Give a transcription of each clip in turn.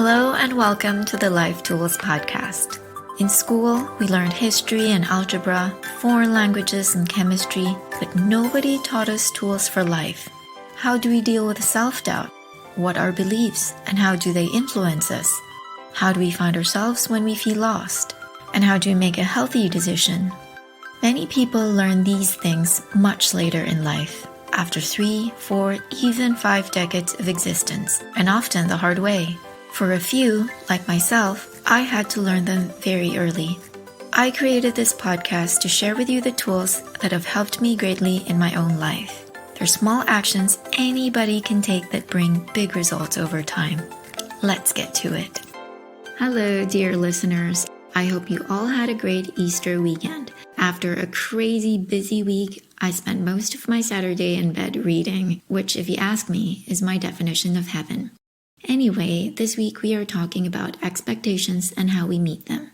Hello and welcome to the Life Tools podcast. In school, we learned history and algebra, foreign languages and chemistry, but nobody taught us tools for life. How do we deal with self-doubt? What are beliefs and how do they influence us? How do we find ourselves when we feel lost? And how do we make a healthy decision? Many people learn these things much later in life, after 3, 4, even 5 decades of existence, and often the hard way. For a few, like myself, I had to learn them very early. I created this podcast to share with you the tools that have helped me greatly in my own life. They're small actions anybody can take that bring big results over time. Let's get to it. Hello, dear listeners. I hope you all had a great Easter weekend. After a crazy busy week, I spent most of my Saturday in bed reading, which, if you ask me, is my definition of heaven. Anyway, this week we are talking about expectations and how we meet them.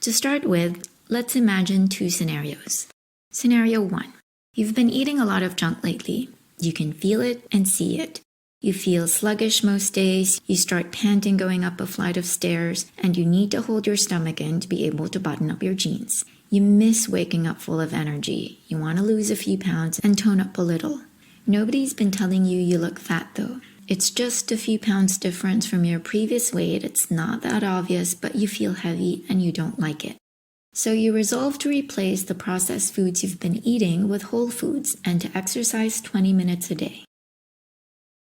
To start with, let's imagine 2 scenarios. Scenario 1. You've been eating a lot of junk lately. You can feel it and see it. You feel sluggish most days, you start panting going up a flight of stairs, and you need to hold your stomach in to be able to button up your jeans. You miss waking up full of energy. You want to lose a few pounds and tone up a little. Nobody's been telling you you look fat though. It's just a few pounds difference from your previous weight. It's not that obvious, but you feel heavy and you don't like it. So you resolve to replace the processed foods you've been eating with whole foods and to exercise 20 minutes a day.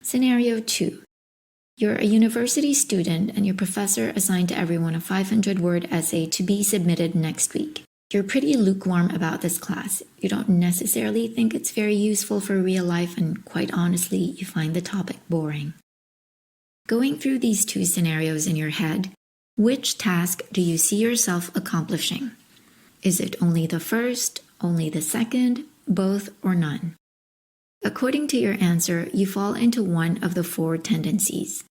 Scenario 2. You're a university student and your professor assigned to everyone a 500-word essay to be submitted next week. You're pretty lukewarm about this class. You don't necessarily think it's very useful for real life, and quite honestly, you find the topic boring. Going through these 2 scenarios in your head, which task do you see yourself accomplishing? Is it only the first, only the second, both, or none? According to your answer, you fall into one of the 4 tendencies.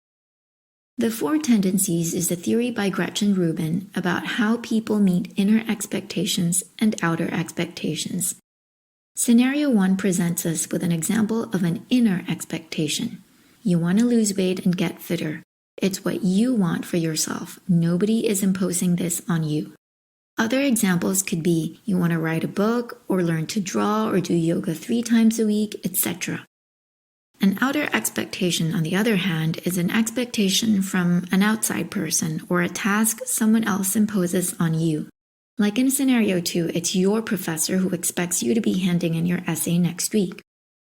The 4 Tendencies is a theory by Gretchen Rubin about how people meet inner expectations and outer expectations. Scenario 1 presents us with an example of an inner expectation. You want to lose weight and get fitter. It's what you want for yourself. Nobody is imposing this on you. Other examples could be you want to write a book or learn to draw or do yoga 3 times a week, etc. An outer expectation, on the other hand, is an expectation from an outside person or a task someone else imposes on you. Like in scenario 2, it's your professor who expects you to be handing in your essay next week.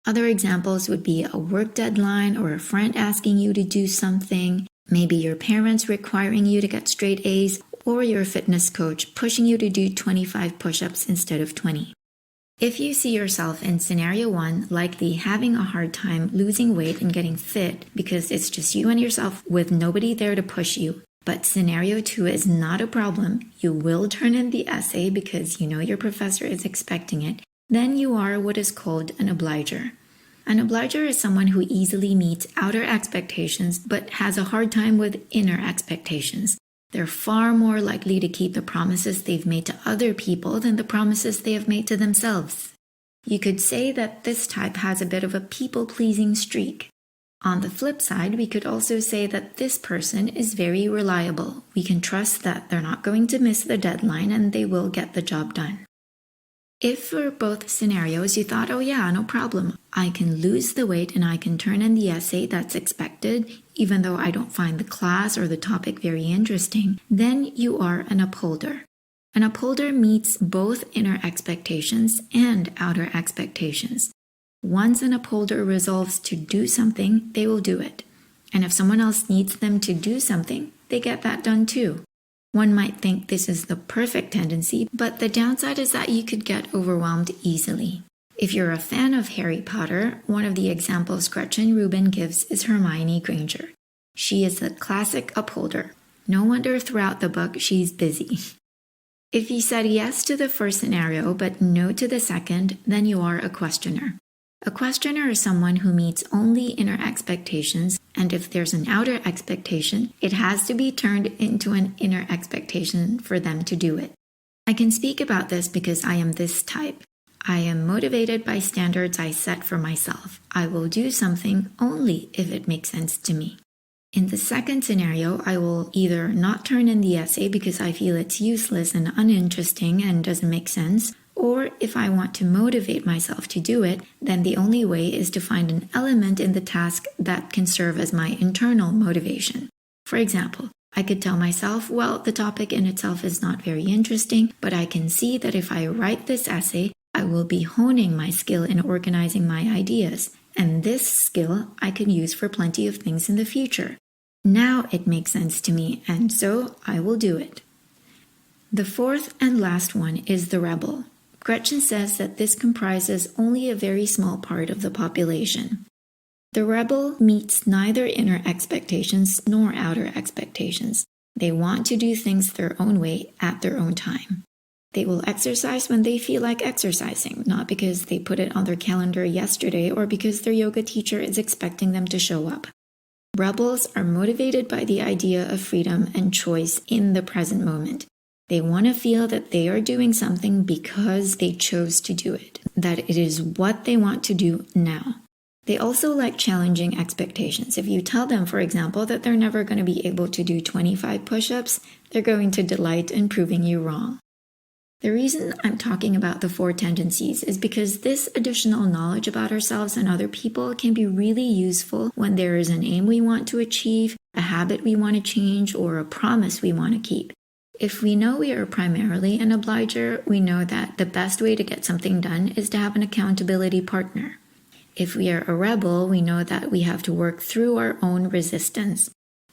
Other examples would be a work deadline or a friend asking you to do something, maybe your parents requiring you to get straight A's, or your fitness coach pushing you to do 25 push-ups instead of 20. If you see yourself in scenario 1 likely having a hard time losing weight and getting fit because it's just you and yourself with nobody there to push you, but scenario 2 is not a problem, you will turn in the essay because you know your professor is expecting it, then you are what is called an obliger. An obliger is someone who easily meets outer expectations but has a hard time with inner expectations. They're far more likely to keep the promises they've made to other people than the promises they have made to themselves. You could say that this type has a bit of a people-pleasing streak. On the flip side, we could also say that this person is very reliable. We can trust that they're not going to miss the deadline and they will get the job done. If for both scenarios you thought, oh yeah, no problem, I can lose the weight and I can turn in the essay that's expected, even though I don't find the class or the topic very interesting, then you are an upholder. An upholder meets both inner expectations and outer expectations. Once an upholder resolves to do something, they will do it. And if someone else needs them to do something, they get that done too. One might think this is the perfect tendency, but the downside is that you could get overwhelmed easily. If you're a fan of Harry Potter, one of the examples Gretchen Rubin gives is Hermione Granger. She is the classic upholder. No wonder throughout the book she's busy. If you said yes to the first scenario but no to the second, then you are a questioner. A questioner is someone who meets only inner expectations, and if there's an outer expectation, it has to be turned into an inner expectation for them to do it. I can speak about this because I am this type. I am motivated by standards I set for myself. I will do something only if it makes sense to me. In the second scenario, I will either not turn in the essay because I feel it's useless and uninteresting and doesn't make sense, or if I want to motivate myself to do it, then the only way is to find an element in the task that can serve as my internal motivation. For example, I could tell myself, well, the topic in itself is not very interesting, but I can see that if I write this essay, I will be honing my skill in organizing my ideas, and this skill I can use for plenty of things in the future. Now it makes sense to me, and so I will do it. The fourth and last one is the rebel. Gretchen says that this comprises only a very small part of the population. The rebel meets neither inner expectations nor outer expectations. They want to do things their own way at their own time. They will exercise when they feel like exercising, not because they put it on their calendar yesterday or because their yoga teacher is expecting them to show up. Rebels are motivated by the idea of freedom and choice in the present moment. They want to feel that they are doing something because they chose to do it, that it is what they want to do now. They also like challenging expectations. If you tell them, for example, that they're never going to be able to do 25 push-ups, they're going to delight in proving you wrong. The reason I'm talking about the four tendencies is because this additional knowledge about ourselves and other people can be really useful when there is an aim we want to achieve, a habit we want to change, or a promise we want to keep. If we know we are primarily an obliger, we know that the best way to get something done is to have an accountability partner. If we are a rebel, we know that we have to work through our own resistance.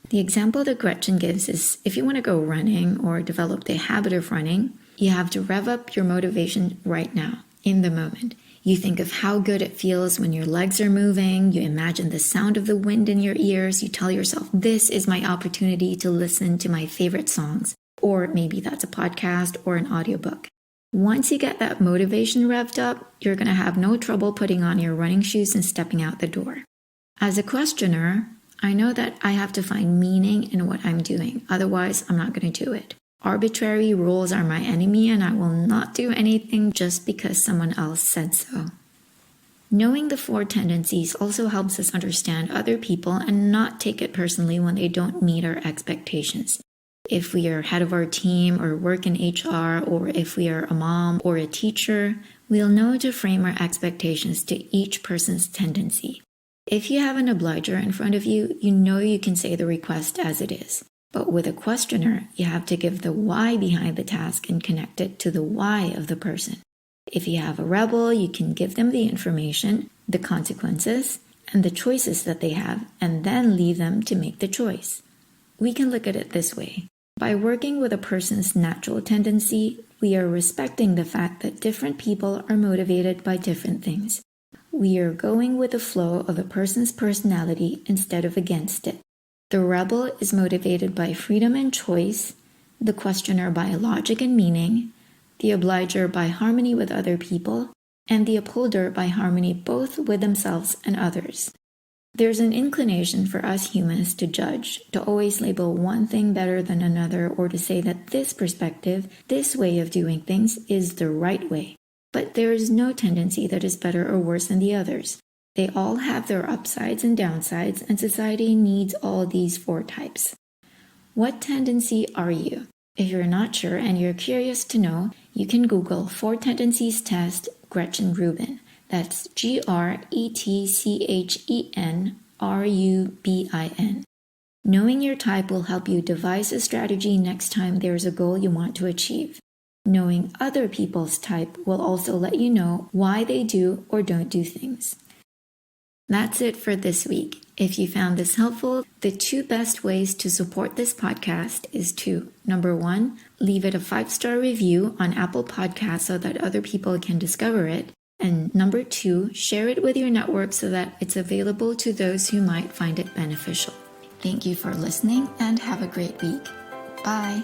The example that Gretchen gives is if you want to go running or develop the habit of running, you have to rev up your motivation right now, in the moment. You think of how good it feels when your legs are moving, you imagine the sound of the wind in your ears, you tell yourself, this is my opportunity to listen to my favorite songs. Or maybe that's a podcast or an audiobook. Once you get that motivation revved up, you're going to have no trouble putting on your running shoes and stepping out the door. As a questioner, I know that I have to find meaning in what I'm doing. Otherwise, I'm not going to do it. Arbitrary rules are my enemy, and I will not do anything just because someone else said so. Knowing the four tendencies also helps us understand other people and not take it personally when they don't meet our expectations. If we are head of our team or work in HR, or if we are a mom or a teacher, we'll know to frame our expectations to each person's tendency. If you have an obliger in front of you, you know you can say the request as it is. But with a questioner, you have to give the why behind the task and connect it to the why of the person. If you have a rebel, you can give them the information, the consequences, and the choices that they have, and then leave them to make the choice. We can look at it this way. By working with a person's natural tendency, we are respecting the fact that different people are motivated by different things. We are going with the flow of a person's personality instead of against it. The rebel is motivated by freedom and choice, the questioner by logic and meaning, the obliger by harmony with other people, and the upholder by harmony both with themselves and others. There's an inclination for us humans to judge, to always label one thing better than another, or to say that this perspective, this way of doing things, is the right way. But there is no tendency that is better or worse than the others. They all have their upsides and downsides, and society needs all these four types. What tendency are you? If you're not sure and you're curious to know, you can Google Four Tendencies Test Gretchen Rubin. That's GretchenRubin. Knowing your type will help you devise a strategy next time there's a goal you want to achieve. Knowing other people's type will also let you know why they do or don't do things. That's it for this week. If you found this helpful, the two best ways to support this podcast is to, number one, leave it a 5-star review on Apple Podcasts so that other people can discover it. And number two, share it with your network so that it's available to those who might find it beneficial. Thank you for listening and have a great week. Bye.